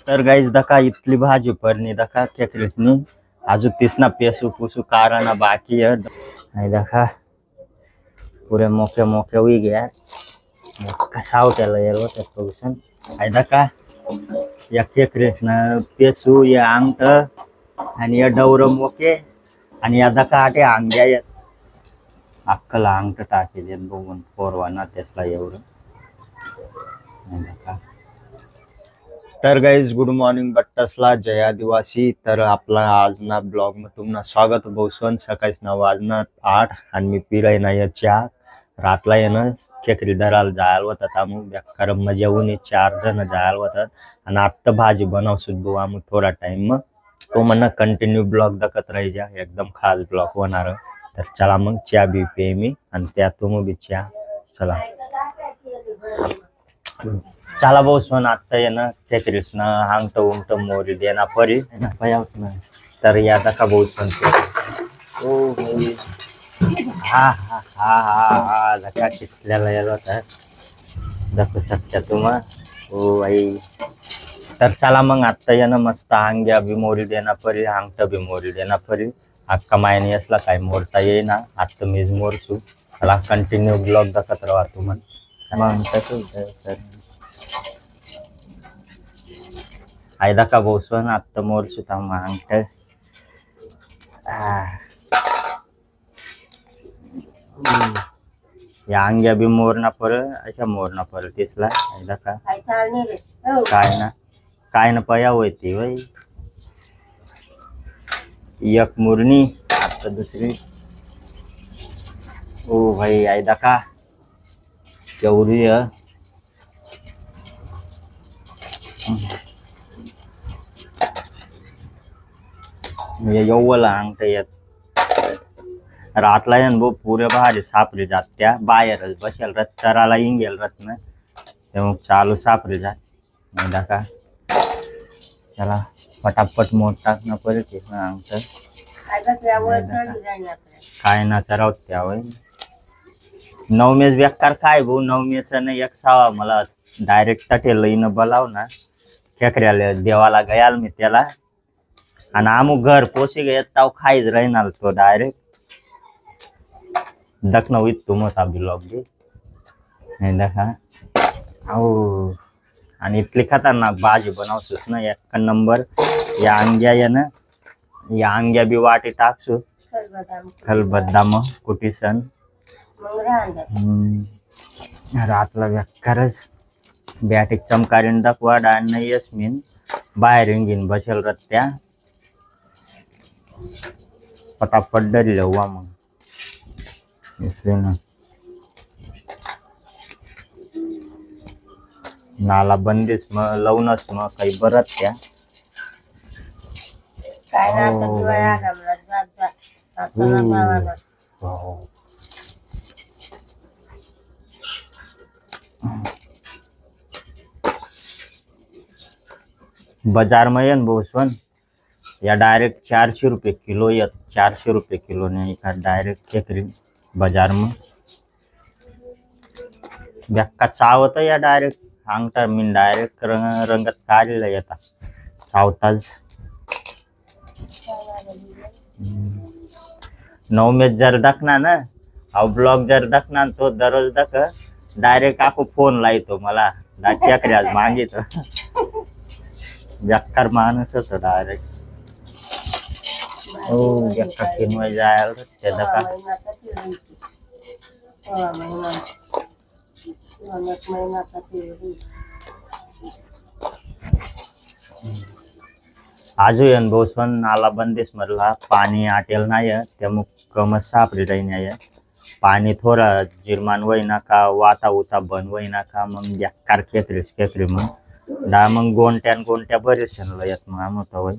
तर गाईज दका इतली भाजी परनी दका खेकरीतनी आजू तिसना पेसू पुसू काराना बाकी है दका पुरे मोके मोके हुई गया कसाव त्याला येलो त्या पोषण दका या खेकरीतना पेसू या अंगठ आणि या डवर मोके आणि या दका आटे अंग्या येत अक्कला अंगठ टाकेल येत बघून पोरवाना त्यासला एवढं तर गाइज गुड मॉर्निंग बट्टसला जय आदिवासी। तर आपला आज ना ब्लॉग में तुमना स्वागत बहुसन सकाळी 9 वाजना 8 आणि मी पिराय ना या चहा रातला येणं खेकरी धरायला जायला होतात आम्ही बेकार मजा होऊन 4 जण जायला होतात आणि आत्ता भाजी बनवसून भाऊ आम्ही थोडा टाइम मग तो म्हणणं कंटिन्यू ब्लॉग दाखत राहायचा एकदम खास ब्लॉग होणार। तर चला मग चहा बी पे मी आणि त्या तुम्ही बी चहा चला चला भाऊ सोन आता येणं खेकरीसना हांगट उंगट मोरी देना परी तर या दका भाऊ सोन हा हा हा हा हा दका शिकल्याला येलो होता दाखवू शकता तुम्हा हो आई। तर चला मग आता येणं मस्त अंग्या बी मोरी देना परी हांगट बी मोरी देना परी अक्का मायने असला काय मोरता येईना आता मीच मोरसू चला कंटिन्यू ब्लॉग दाखत राहा तुम्हाला मग तसं आयदा का बोसन आता मोर सुता मांगट या अंग्या बी मोरना पर अशा मोरना पर तिसला आयदा का काय ना पया होती वय एक मुरनी आता दुसरी ओ भाई आयदा का केवढी येवला अंगठ येत रातला येन भाऊ पुरे भाजी सापरी जात त्या बाहेरच बसेल रथ चराला इंगेल रथ ना ते मग चालू सापरी जात का चला पटापट मोठ टाकणं पडते अंगठ काय ना चराव त्यावर 9 मेस बेकार काय भाऊ 9 मेस नाही एक सावा मला डायरेक्ट तटे लईन बोलाव ना खेकड्याला देवाला गयाल मी त्याला आणि आमू घर पोशी गये ताव खाईच राहणार तो डायरेक्ट दखन होईत तुम ब्लॉग दे दखा हो आणि इतली खतरनाक भाजी बनवतोस ना एक नंबर या अंग्या या ना या अंग्या बी वाटी टाकसू खलबद्दाम कुटीसन रातला बेकारच बॅटिक चमकारीन दाखवा डान नाही यस्मिन बाहेर इंगिन बसेल रत्त्या पटापट डरी हुआ मग इसलिए ना नाला बंदिस मग लावूनच मग काही बरत त्या बाजार में ये बोसन या डायरेक्ट 400 रुपये किलो या 400 रुपये किलो ने का डायरेक्ट खेकरी बाजार में बेक्का चावता या डायरेक्ट अंगठा मीन डायरेक्ट रंगत काढलेला येता चावताच 9 में जर दखना ना अब ब्लॉग जर दखना तो दररोज दख डायरेक्ट आपको फोन लायतो मला खेकरी आज मागितो बेकार माणूस होतो डायरेक्ट ओ बेकार किनवा जायला ते दका आजू येन बोसन नाला बंदिस मरला पाणी आटेल नाही ते मग कमस सापडी राही नाही पाणी थोडा जिरमान वयना का वाता उता बन वयना का मग बेकार खेकरी मग दा मग गोंट्या बरेच येत मग आम होता वय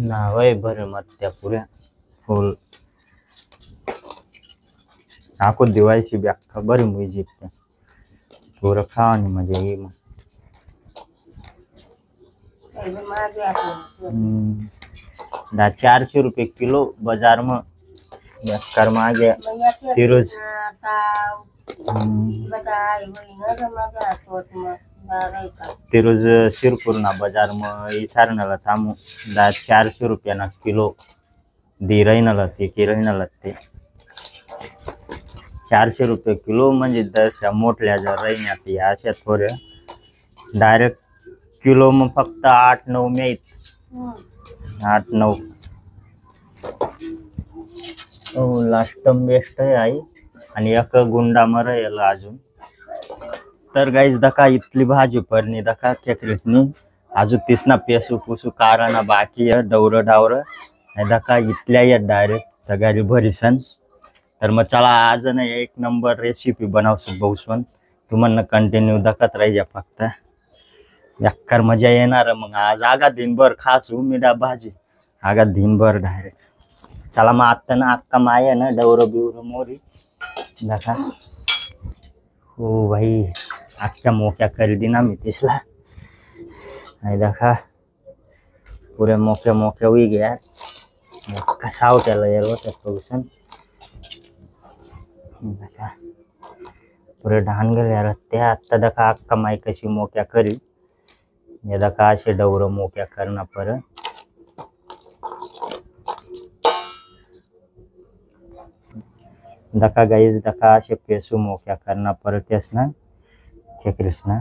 ना वय बरे मत त्या पुऱ्या फुल आखो दिवायची बेक्का बरी मुजी पुरं खावानी मजा ये मग 400 रुपये किलो बाजार में बेकार मागे फिरोज फिरोज शिरपूरना बाजार मग विचारणार थांबू 400 रुपयाना किलो दी राहील ते की राहील ते 400 रुपये किलो म्हणजे दरशा मोठल्या जर राहिण्यात अशा थोड्या डायरेक्ट किलो मग फक्त 8-9 मिळत 8-9 लास्ट बेस्ट आहे आणि एक गुंडा मर याला अजून तर गाईज दका इतली भाजी पडणी दका खेकरीसनी अजून तिसना पेसू पुसू कारणा बाकी आहे डवरं डावरं दका इथल्या येत डायरेक्ट सगळी भरीसन तर मग चला आज ना एक नंबर रेसिपी बनवसू बहुसवन तुम्हाला कंटिन्यू दखत राहायच्या फक्त यक्कर मजा येणार मग आज आगा दिनभर खासू मिडा भाजी आगा दिनभर डायरेक्ट चला मग आता ना अक्का माया ना डवरं बिवर मोरी दका हो भाई अख्ख्या मोक्या खरेदी ना मी तिसला आणि दखा पुऱ्या मोक्या मोक्या उई गया कसा होत्याला यार होत्या बहुसन दका पुरे ढान गेले यार त्या आत्ता दका अक्का माई कशी मोक्या करी या दका असे डवरं मोक्या करणं पर दका गाईज दका असे पेसू मोक्या करणं पर तेच ना कृष्णा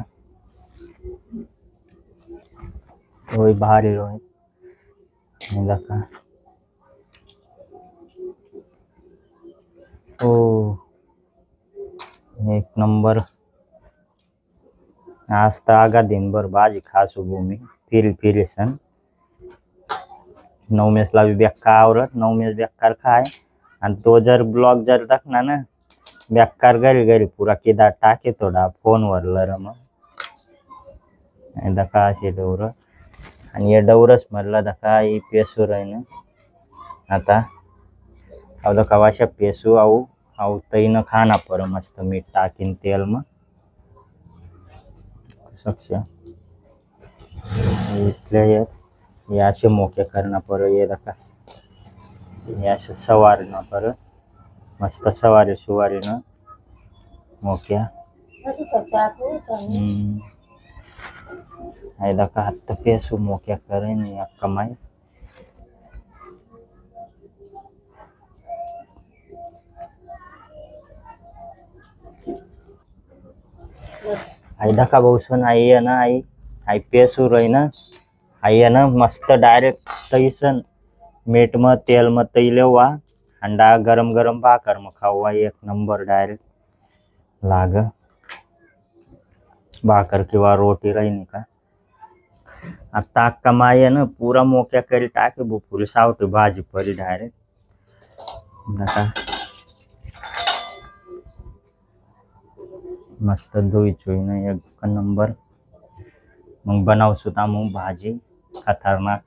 वही भारी रोहित दका ओ एक नंबर आज तर आगा दिनभर भाजी खासू भूमी फिरी सन 9 मेसला भी बेकार आवरत 9 मेस बेकार खाय आणि तो जर ब्लॉग जर दाखना ना बेकार घरी पुरा किदा टाके थोडा फोनवर मग दका असे डवरं आणि हे डवरच म्हटलं दका ही पेसूर आहे ना आता अव दका वाशा पेसू आऊ तईनं खाना पर मस्त मीठ टाकीन तेल मग सक्ष इथल्या हे असे मोके करणं पर ये दका हे असे सवारणं पर मस्त सुवारी ना मोक्या दका हत्ता पेसू मोक्या करेन अक्का माई दका बहुसन आई है ना आई पेसू रही ना आई है ना मस्त डायरेक्ट तईसन मीठ में तेल में तई लेवा अंडा गरम गरम भाकर में खावा एक नंबर डायरेक्ट लाग भाकर किंवा रोटी राहील का आता अक्का माई है ना पूरा मोक्या करी टाके पुरी सावटी भाजी परी डायरेक्ट नका मस्त धुई चुई ना एक नंबर मग बनाव सुद्धा मग भाजी खतरनाक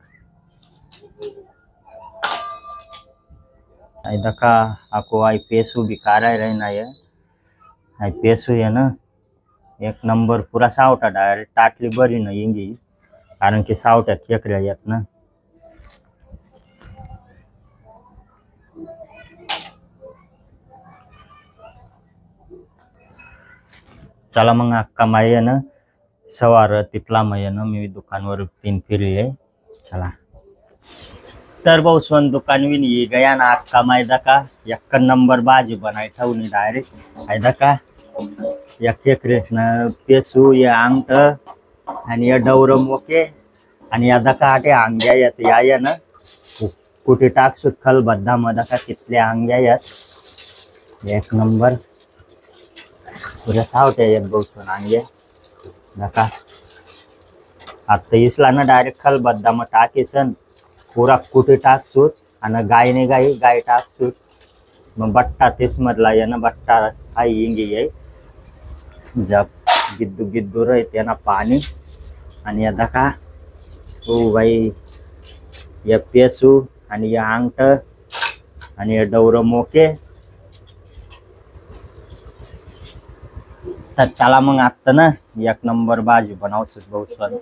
दका आको आई पेसू भी काराय रहना है आई पेसू है ना एक नंबर पूरा सावटा डायरेक्ट टाटली बरी ना इंगी कारण की सावट्या खेकड्या येत ना चला मग अक्का माई आहे ना सवार तिथला माई ना मी दुकानवर तीन फिरले चला तर बहुसवन दुकान विन ये गया ना अक्का माई दका एक नंबर भाजी बनाई ठेवली डायरेक्ट आहे दका या खेकरेस ना पेसू या आंगट आणि या डवरं मोके आणि या दका आटे आंग्या येत या ना कुठे टाकसूत खल बद्दा मध्ये का कितल्या आंग्या येत एक नंबर पुऱ्या सावट्या येत बहुसवन आंग्या दका आता इसला ना डायरेक्ट खल बद्दा मग टाकेसन पूरा कुठे टाकसूत आणि गाय टाकसूत मग बट्टा तेच मधला आहे ना बट्टा आई इंगी आहे जब गिद्दू रहते ना पाणी आणि या दका ओ भाई या पेसू आणि या आंगट आणि या डवरं मोके तर चला मग आता ना एक नंबर भाजी बनावसूच बहुसवन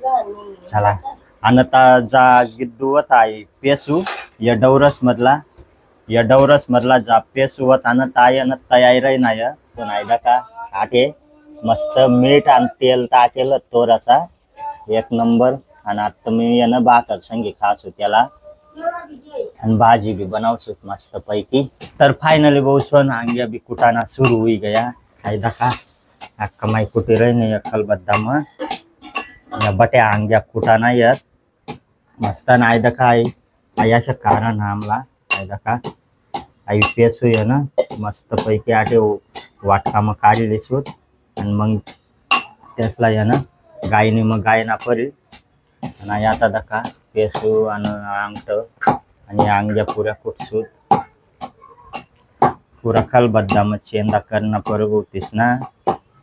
चला आणि आता जा गिद्दू होता आहे पेसू या डवरस मधला या डवरस मधला जापे सुवत आणि तायन तयारी नाही पण आयदा का आटे मस्त मीठ आणि तेल टाकेल थोडासा एक नंबर. आणि आता मी यानं भाकर संगी खासू त्याला आणि भाजी भी बनावसू मस्त पैकी. तर फायनली बहुसन आंग्या भी कुटाना सुरू हुई गया आयदा का अक्का माई कुटी रही नहीं अक्कल बद्दा में या बटे आंग्या कुटाना येत मस्त. आयदा का आई असं कारण आमला आयदा का आई पेसू आहे ना मस्त पैकी आटे वाटका मग काढली सूत आणि मग त्यासला आहे ना गायनी मग गायना पडेल आणि आता दका पेसू आणि अंगठ आणि अंग्या पुऱ्या कुटसूत पुरा खलबद्दा मग चेंदा करणं परग होतीस ना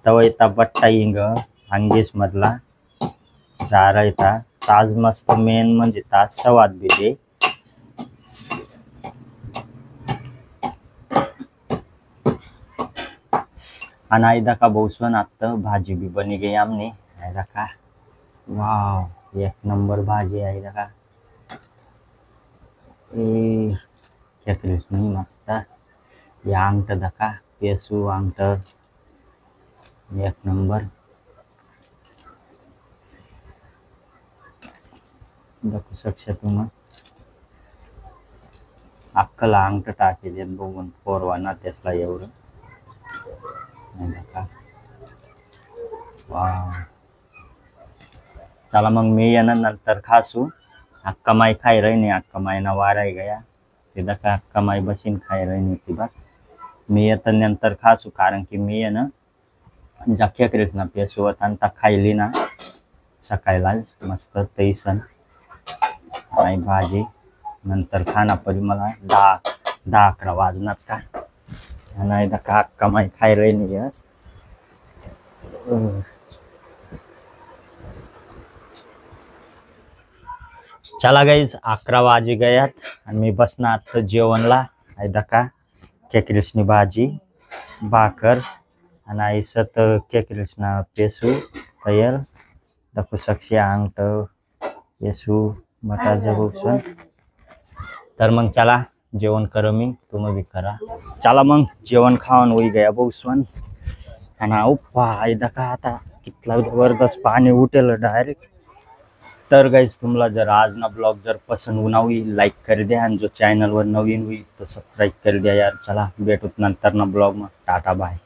तवयता बट्टा इंग अंगीस मधला चारायता ताज मस्त मेन म्हणजे ताज सवाद बी दे. आणि आयदा का बहुसन आता भाजी भी बनी गई आमने आयदा का वाव एक नंबर भाजी आयदा का नहीं मस्त. या अंगठ दका पेसू अंगठ एक नंबर दाखवू शकता तुम्ही अक्कला अंगठ टाके देत बघून पोरवाना त्यासला एवढं वाव. चला मग मी येणार नंतर खासू अक्का माई खाई रही नाही अक्का माईना वाराय गया तिथं का अक्का माई बशीन खाई रही नाही ती बघ मी येत नंतर खासू कारण की मी ना जाख्या करीत ना पेसवत आणि खायली ना सकाळीलाच मस्त तैसन आणि भाजी नंतर खाना परी मला 10-11 वाजणार का नाही का अक्का माई खाई रही नहीं है. चला गाईज 11 वाजे गयात आणि मी बसणार जेवणला आयदा का केकरिसनी भाजी भाकर आणि आईसत केकरिसना पेसू तयार दाखवू शकशी अंगठ पेसू मटा जबून. तर मग चला जेवण कर मी तुम्ही भी करा. चला मग जेवण खाऊन होई गया बहुसन आणि उपा आयदा का आता कितला जबरदस्त पाणी उठेल डायरेक्ट. तर गाइस तुम्हाला जर आज ना ब्लॉग जर पसंद होना हुई लाइक कर द्या आणि जो चॅनल वर नवीन हुई तो सबस्क्राईब कर द्या यार. चला भेटूत नंतर ना ब्लॉग में टाटा बाय.